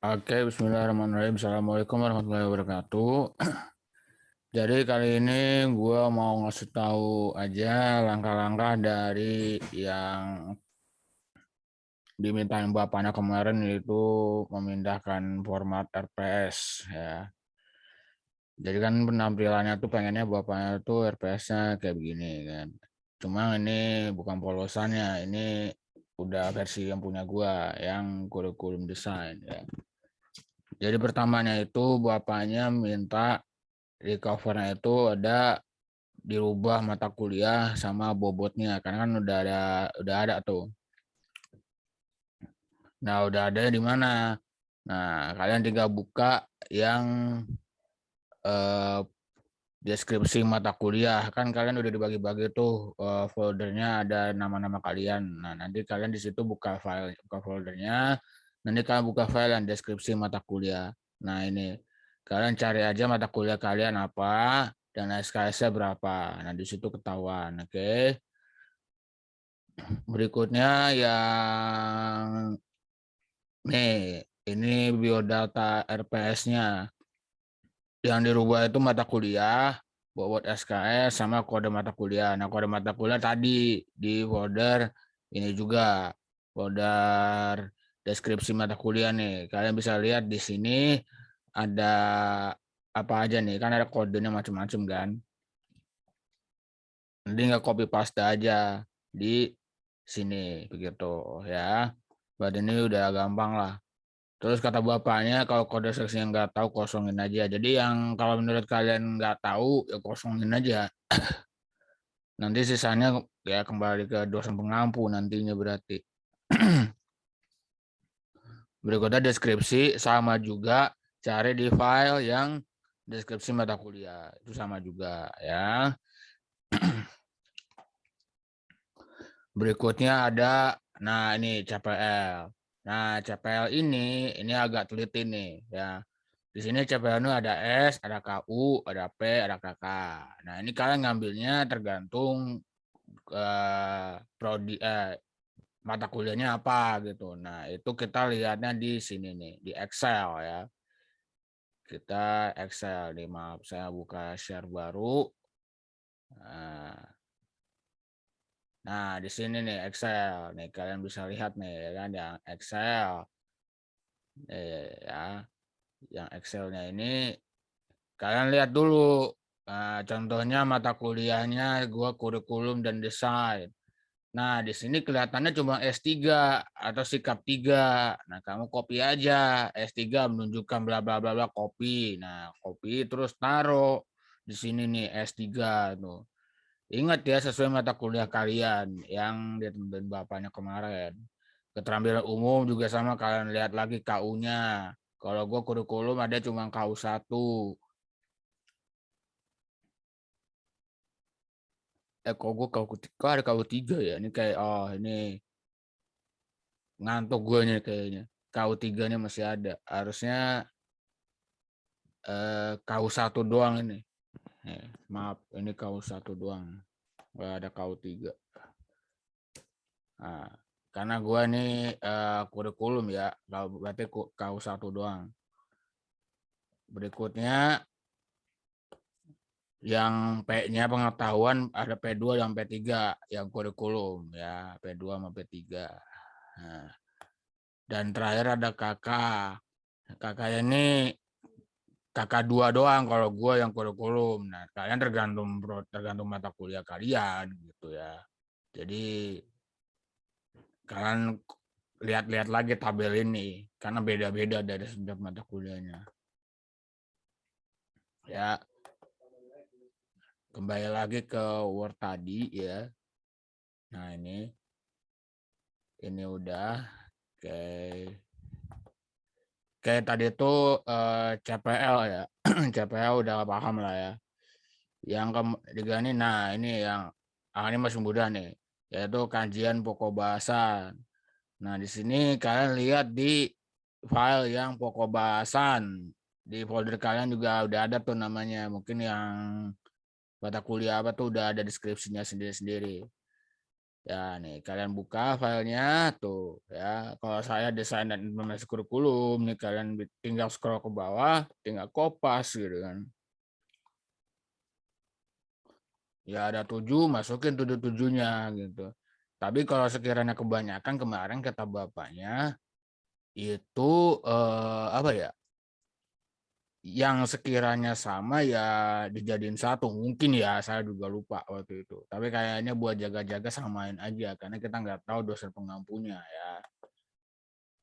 Oke, bismillahirrahmanirrahim. Assalamualaikum warahmatullahi wabarakatuh. Jadi kali ini gue mau ngasih tahu aja langkah-langkah dari yang dimintain bapaknya kemarin, yaitu memindahkan format RPS ya. Jadi kan penampilannya tuh pengennya bapaknya tuh RPS-nya kayak begini kan. Cuma ini bukan polosannya, ini udah versi yang punya gua yang kurikulum desain ya. Jadi pertamanya itu bapaknya minta di covernya itu ada dirubah mata kuliah sama bobotnya karena kan udah ada tuh. Nah, udah ada di mana? Nah, kalian tinggal buka yang eh, deskripsi mata kuliah. Kan kalian udah dibagi-bagi tuh foldernya, ada nama-nama kalian. Nah, nanti kalian di situ buka foldernya. Nanti kalian buka file yang deskripsi mata kuliah. Nah, ini kalian cari aja mata kuliah kalian apa dan SKS-nya berapa. Nah, di situ ketahuan, oke. Berikutnya yang nih, ini biodata RPS-nya. Yang dirubah itu mata kuliah, bobot SKS, sama kode mata kuliah. Nah, kode mata kuliah tadi di folder ini juga, folder deskripsi mata kuliah nih. Kalian bisa lihat di sini ada apa aja nih, kan ada kodenya macam-macam kan. Nanti nggak copy paste aja di sini begitu ya. Buat ini udah gampang lah. Terus kata bapaknya kalau kode seksinya nggak tahu kosongin aja. Jadi yang kalau menurut kalian nggak tahu ya kosongin aja. Nanti sisanya ya kembali ke dosen pengampu nantinya berarti. Berikutnya deskripsi sama juga cari di file yang deskripsi mata kuliah. Itu sama juga ya. Berikutnya ada, nah ini CPL. Nah CPL ini agak teliti nih ya. Di sini CPL itu ada S, ada KU, ada P, ada KK. Nah ini kalian ngambilnya tergantung prodi mata kuliahnya apa gitu. Nah itu kita lihatnya di sini nih di Excel ya. Kita Excel nih, maaf saya buka share baru. Nah, Nah, di sini nih Excel. Nih kalian bisa lihat nih ya kan yang Excel. Ya, yang Excelnya ini kalian lihat dulu. Nah, contohnya mata kuliahnya gua kurikulum dan desain. Nah, di sini kelihatannya cuma S3 atau sikap 3. Nah, kamu copy aja. S3 menunjukkan bla bla bla bla, copy. Nah, copy terus taruh di sini nih S3 tuh. Ingat ya, sesuai mata kuliah kalian yang ditentuin bapaknya kemarin. Keterampilan umum juga sama, kalian lihat lagi KU-nya. Kalau gue kurikulum ada cuma KU 1. Kok gue kok ada KU 3 ya? Ini kayak, oh ini ngantuk gue nih kayaknya. KU 3-nya masih ada. Harusnya KU 1 doang ini. Maaf, ini KU 1 doang. Gak ada KU 3. Nah, karena gue nih kurikulum ya, berarti KU 1 doang. Berikutnya yang P-nya pengetahuan ada P2 dan P3 yang kurikulum ya, P2 sama P3. Nah, dan terakhir ada kakak. Kakak ini kakak 2 doang kalau gue yang kurikulum. Nah, kalian tergantung mata kuliah kalian gitu ya. Jadi kalian lihat-lihat lagi tabel ini karena beda-beda dari setiap mata kuliahnya. Ya, kembali lagi ke Word tadi ya. Nah, ini udah kayak tadi itu CPL ya. CPL udah paham lah ya. Yang ketiga ini, nah ini yang ini masih mudah nih, yaitu kajian pokok bahasan. Nah, di sini kalian lihat di file yang pokok bahasan. Di folder kalian juga udah ada tuh namanya. Mungkin yang mata kuliah apa tuh udah ada deskripsinya sendiri-sendiri. Ya nih kalian buka filenya tuh ya. Kalau saya desain dan implementasi kurikulum nih kalian tinggal scroll ke bawah, tinggal kopas gitu kan. Ya ada 7, masukin 7-7-nya gitu. Tapi kalau sekiranya kebanyakan kemarin kata bapaknya itu apa ya? Yang sekiranya sama ya dijadiin satu, mungkin ya saya juga lupa waktu itu, tapi kayaknya buat jaga-jaga samain aja karena kita nggak tahu dosen pengampunya ya.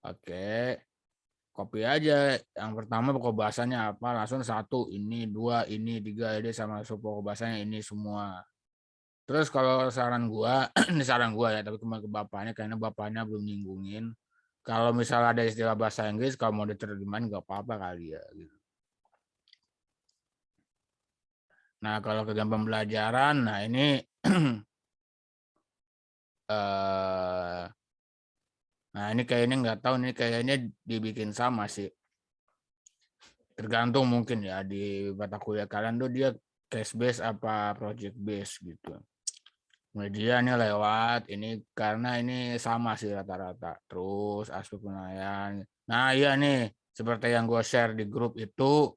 Oke, copy aja yang pertama pokok bahasanya apa, langsung 1 ini 2 ini 3 ini sama pokok bahasanya ini semua. Terus kalau saran gua ini saran gua ya, tapi kembali ke bapaknya karena bapaknya belum nyinggungin kalau misalnya ada istilah bahasa Inggris kalau mau diterjemahin nggak apa-apa kali ya gitu. Nah, kalau kegiatan pembelajaran, nah ini nah ini kayaknya nggak tahu nih, kayaknya dibikin sama sih. Tergantung mungkin ya di mata kuliah kalian tuh dia case base apa project base gitu. Media ini lewat ini karena ini sama sih rata-rata. Terus aspek penilaian. Nah iya nih seperti yang gue share di grup itu.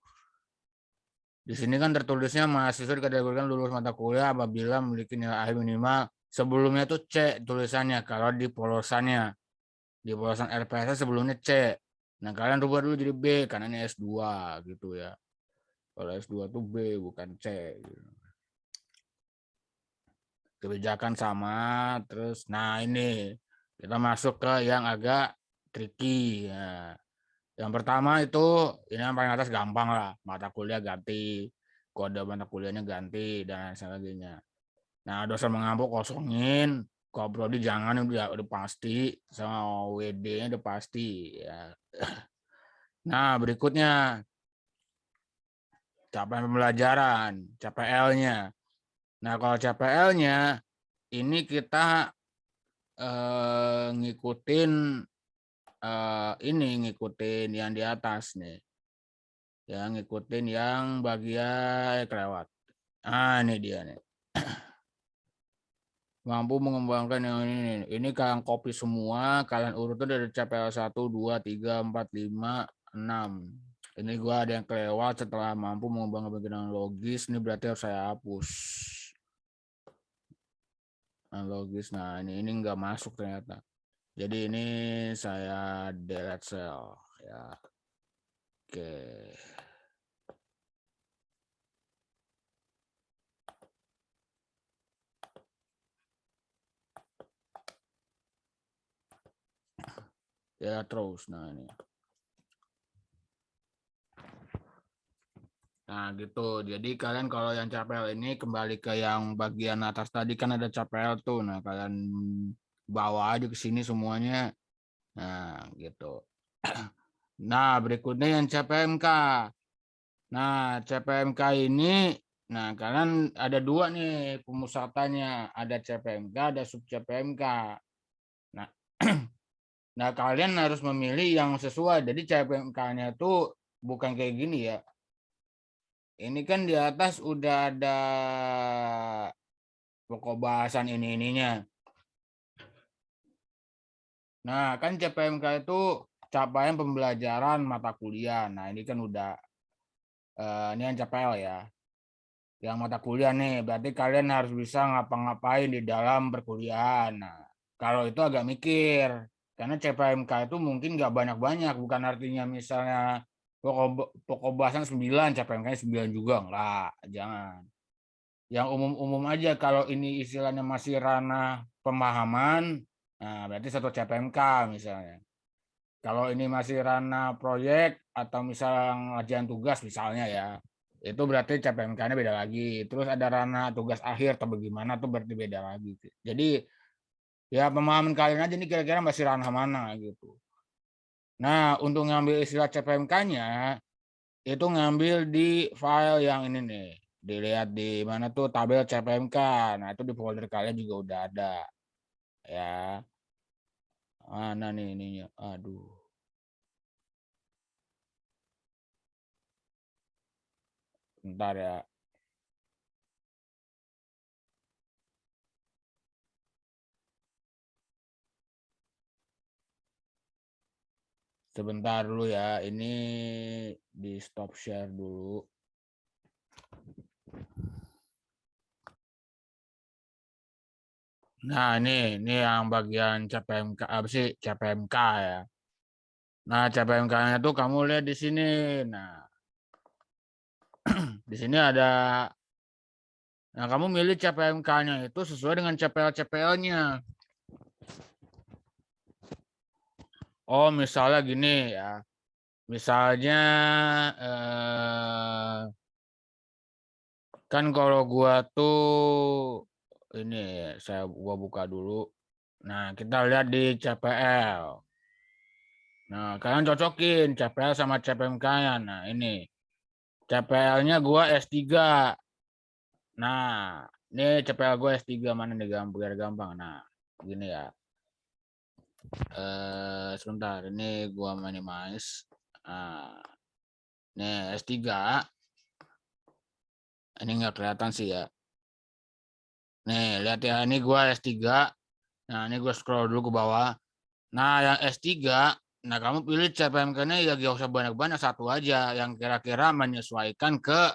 Di sini kan tertulisnya mahasiswa dikategorikan lulus mata kuliah apabila memiliki nilai akhir minimal sebelumnya tuh C tulisannya kalau di polosannya. Di polosan RPS sebelumnya C. Nah, kalian rubah dulu jadi B karena ini S2 gitu ya. Kalau S2 tuh B bukan C gitu. Kebijakan sama terus nah ini kita masuk ke yang agak tricky ya. Yang pertama itu ini yang paling atas gampang lah, mata kuliah ganti, kode mata kuliahnya ganti dan lain sebagainya. Nah, dosen mengampu kosongin, kalau prodi jangan udah pasti sama WD-nya udah pasti ya. Nah, berikutnya capaian pembelajaran, CPL-nya. Nah, kalau CPL-nya ini kita ngikutin ngikutin yang di atas nih. Ya, ngikutin yang bagian kelewat. Ah, ini dia nih. Mampu mengembangkan yang ini. Ini kalian copy semua, kalian urutin dari CPL 1, 2, 3, 4, 5, 6. Ini gua ada yang kelewat setelah mampu mengembangkan pikiran logis, ini berarti harus saya hapus. Nah, logis, nah ini nggak masuk ternyata. Jadi ini saya delete cell ya. Oke. Ya terus, nah ini. Nah gitu, jadi kalian kalau yang CPL ini kembali ke yang bagian atas tadi kan ada CPL tuh. Nah kalian bawa aja ke sini semuanya. Nah gitu. Nah berikutnya yang CPMK. Nah CPMK ini, nah kalian ada 2 nih pemusatannya. Ada CPMK, ada sub CPMK. Nah, nah kalian harus memilih yang sesuai. Jadi CPMK-nya tuh bukan kayak gini ya. Ini kan di atas udah ada pokok bahasan ininya. Nah, kan CPMK itu capaian pembelajaran mata kuliah. Nah, ini kan udah ini yang CPL ya. Yang mata kuliah nih, berarti kalian harus bisa ngapa-ngapain di dalam perkuliahan. Nah, kalau itu agak mikir. Karena CPMK itu mungkin nggak banyak-banyak. Bukan artinya misalnya pokok bahasan 9, CPMK 9 juga. Enggak, jangan. Yang umum-umum aja kalau ini istilahnya masih ranah pemahaman, nah berarti satu CPMK misalnya. Kalau ini masih ranah proyek atau misalnya ngajian tugas misalnya ya, itu berarti CPMK-nya beda lagi. Terus ada ranah tugas akhir atau bagaimana tuh berarti beda lagi. Jadi ya pemahaman kalian aja nih kira-kira masih ranah mana gitu. Nah, untuk ngambil istilah CPMK-nya itu ngambil di file yang ini nih. Dilihat di mana tuh tabel CPMK. Nah, itu di folder kalian juga udah ada. Ya. Mana nih ininya? Aduh. Bentar ya. Sebentar dulu ya, ini di stop share dulu. Nah, ini yang bagian CPMK, apa sih CPMK ya. Nah, CPMK-nya tuh kamu lihat di sini. Nah, di sini ada. Nah, kamu milih CPMK-nya itu sesuai dengan CPL-CPL-nya. Oh, misalnya gini ya. Misalnya kan kalau gua tuh ini gua buka dulu. Nah, kita lihat di CPL. Nah, kalian cocokin CPL sama CPMK-nya. Nah, ini CPL-nya gua S3. Nah, ini CPL gue S3 mana nih biar gampang. Nah, gini ya. Sebentar, ini gua minimize. Nah, ini S3. Ini nggak kelihatan sih ya. Nih, lihat ya, ini gua S3. Nah, ini gue scroll dulu ke bawah. Nah, yang S3, nah kamu pilih CPMK-nya ya gak usah banyak-banyak, satu aja yang kira-kira menyesuaikan ke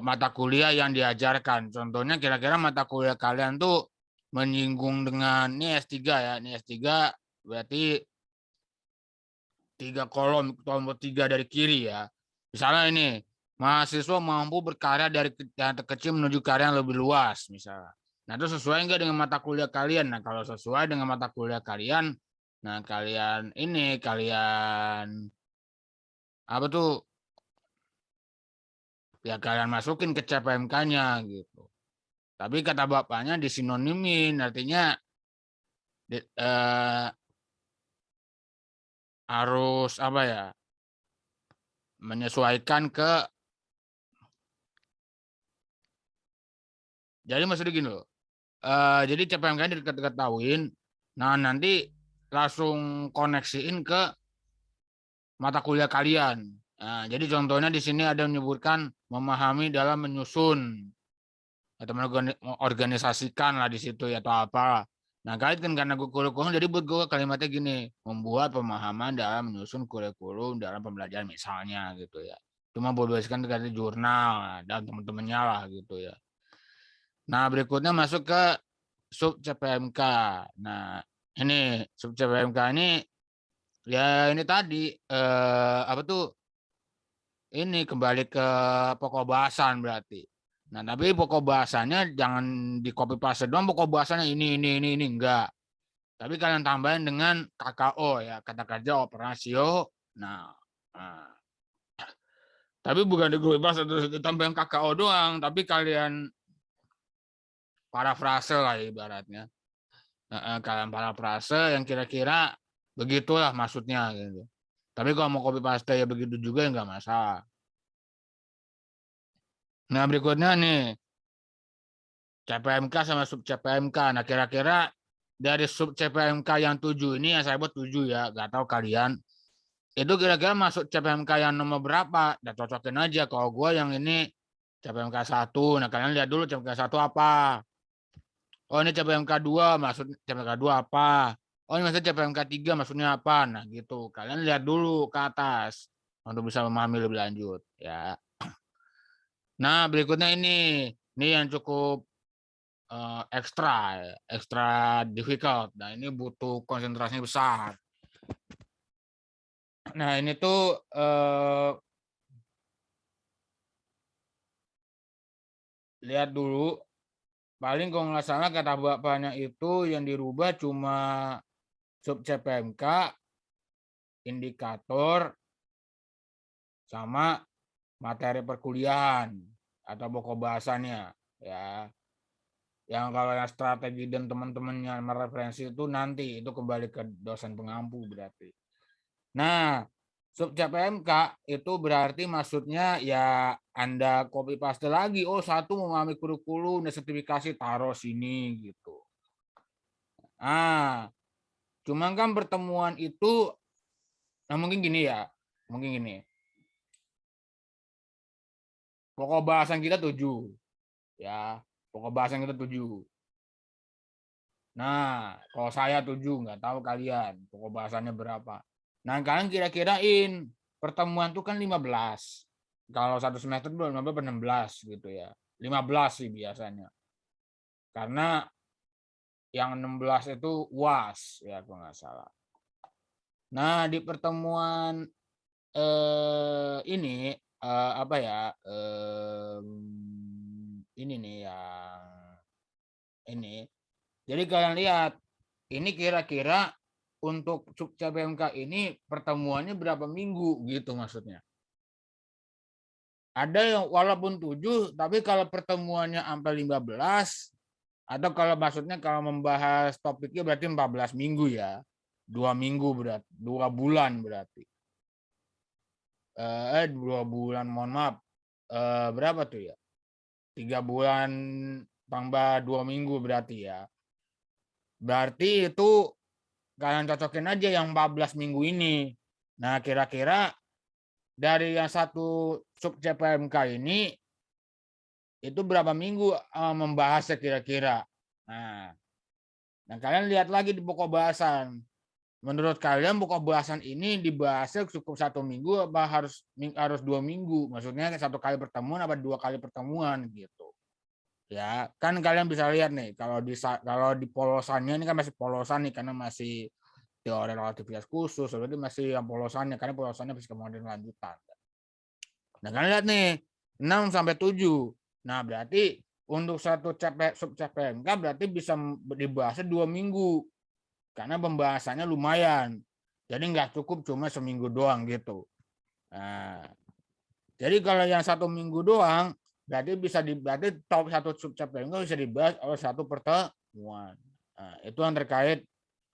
mata kuliah yang diajarkan. Contohnya kira-kira mata kuliah kalian tuh menyinggung dengan ini S3 ya. Ini S3 berarti 3 kolom, tombol 3 dari kiri ya. Misalnya ini, mahasiswa mampu berkarya dari yang terkecil menuju karya yang lebih luas misalnya. Nah, itu sesuai enggak dengan mata kuliah kalian? Nah, kalau sesuai dengan mata kuliah kalian, nah kalian apa tuh? Ya kalian masukin ke CPMK-nya gitu. Tapi kata bapaknya disinonimin, artinya harus apa ya? Menyesuaikan ke. Jadi maksudnya gini loh. Jadi CPMK diketahuin, nah nanti langsung koneksiin ke mata kuliah kalian. Nah, jadi contohnya di sini ada menyebutkan memahami dalam menyusun atau mengorganisasikan lah di situ ya atau apa. Nah, kait kan karena gue kurikulum, jadi buat gue kalimatnya gini, membuat pemahaman dalam menyusun kurikulum dalam pembelajaran misalnya gitu ya. Cuma berdasarkan dari jurnal dan teman-temannya lah gitu ya. Nah, berikutnya masuk ke sub CPMK. Nah, ini sub CPMK ini ya ini tadi apa tuh ini kembali ke pokok bahasan berarti. Nah, tapi pokok bahasannya jangan di copy paste doang pokok bahasannya ini enggak. Tapi kalian tambahin dengan KKO ya, kata kerja operasio. Nah, tapi bukan di copy paste terus tambahin KKO doang, tapi kalian parafrase lah ibaratnya. Kalian parafrase yang kira-kira begitulah maksudnya gitu. Tapi kalau mau copy paste ya begitu juga ya nggak masalah. Nah, berikutnya nih CPMK sama sub CPMK. Nah, kira-kira dari sub CPMK yang 7 ini yang saya buat 7 ya, nggak tahu kalian. Itu kira-kira masuk CPMK yang nomor berapa? Dan cocokin aja kalau gue yang ini CPMK 1. Nah, kalian lihat dulu CPMK 1 apa. Oh, ini CPMK 2, maksud CPMK 2 apa? Oh, ini maksudnya CPMK 3 maksudnya apa? Nah, gitu. Kalian lihat dulu ke atas untuk bisa memahami lebih lanjut ya. Nah, berikutnya ini yang cukup ekstra difficult. Nah, ini butuh konsentrasi besar. Nah, ini tuh lihat dulu. Paling kalau nggak salah kata bapaknya itu yang dirubah cuma sub CPMK, indikator, sama materi perkuliahan atau pokok bahasannya ya. Yang kalau yang strategi dan teman-temannya mereferensi itu nanti itu kembali ke dosen pengampu berarti. Nah, sub CPMK itu berarti maksudnya ya Anda copy paste lagi. Oh, satu memahami kurikulum dan sertifikasi taruh sini gitu. Nah, cuman kan pertemuan itu nah mungkin gini ya. Mungkin gini. Pokok bahasan kita 7. Ya, pokok bahasan kita 7. Nah, kalau saya 7, nggak tahu kalian pokok bahasannya berapa. Nah, kalian kira-kirain pertemuan tuh kan 15. Kalau satu semester itu 15 16 gitu ya. 15 sih biasanya. Karena yang 16 itu UAS ya kalau nggak salah. Nah, di pertemuan ini apa ya? Ini nih yang ini. Jadi kalian lihat, ini kira-kira untuk CPMK ini pertemuannya berapa minggu gitu maksudnya. Ada yang walaupun 7, tapi kalau pertemuannya sampai 15, atau kalau maksudnya kalau membahas topiknya berarti 14 minggu ya. 2 minggu berarti, 2 bulan berarti. 2 bulan, mohon maaf. Berapa tuh ya? 3 bulan tambah 2 minggu berarti ya. Berarti itu kalian cocokin aja yang 14 minggu ini. Nah, kira-kira dari yang satu sub CPMK ini itu berapa minggu membahasnya kira-kira. Nah, kalian lihat lagi di pokok bahasan. Menurut kalian pokok bahasan ini dibahasnya cukup 1 minggu apa harus 2 minggu? Maksudnya 1 kali pertemuan apa 2 kali pertemuan gitu. Ya, kan kalian bisa lihat nih kalau di polosannya ini kan masih polosan nih karena masih teori relativitas khusus, berarti masih yang polosannya karena polosannya masih kemudian lanjutan. Nah, kalian lihat nih 6 sampai 7. Nah, berarti untuk satu sub CPMK berarti bisa dibahasnya 2 minggu karena pembahasannya lumayan. Jadi nggak cukup cuma seminggu doang gitu. Nah, jadi kalau yang 1 minggu doang berarti berarti top satu sub CPMK bisa dibahas oleh satu pertemuan. Nah, itu yang terkait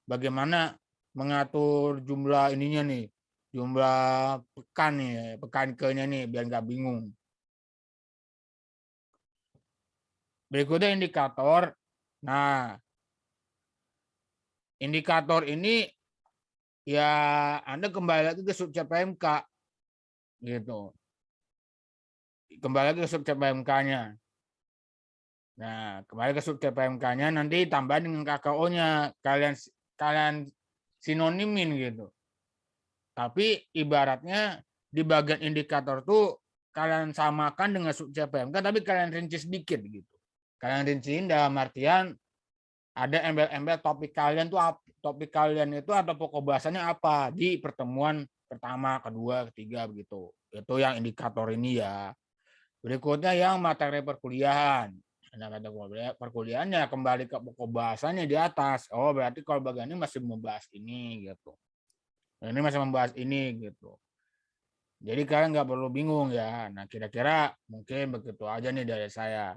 bagaimana mengatur jumlah ininya nih, jumlah pekan nih, pekan ke-nya nih biar nggak bingung. Berikutnya indikator. Nah, indikator ini ya Anda kembali lagi ke sub CPMK gitu. Kembali lagi ke sub CPMK-nya. Nah, kembali ke sub CPMK-nya nanti tambah dengan KKO-nya. Kalian sinonimin gitu. Tapi ibaratnya di bagian indikator tuh kalian samakan dengan sub CPMK tapi kalian rinci sedikit gitu. Kalian rinciin dalam artian ada embel-embel topik kalian itu atau pokok bahasanya apa di pertemuan pertama, kedua, ketiga begitu. Itu yang indikator ini ya. Berikutnya yang materi perkuliahan. Nah, materi perkuliahannya kembali ke pokok bahasanya di atas. Oh, berarti kalau bagian ini masih membahas ini gitu. Ini masih membahas ini gitu. Jadi kalian nggak perlu bingung ya. Nah, kira-kira mungkin begitu aja nih dari saya.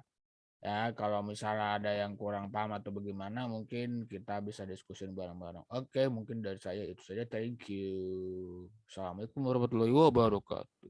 Ya, kalau misalnya ada yang kurang paham atau bagaimana, mungkin kita bisa diskusin bareng-bareng. Oke, mungkin dari saya itu saja. Thank you. Assalamualaikum warahmatullahi wabarakatuh.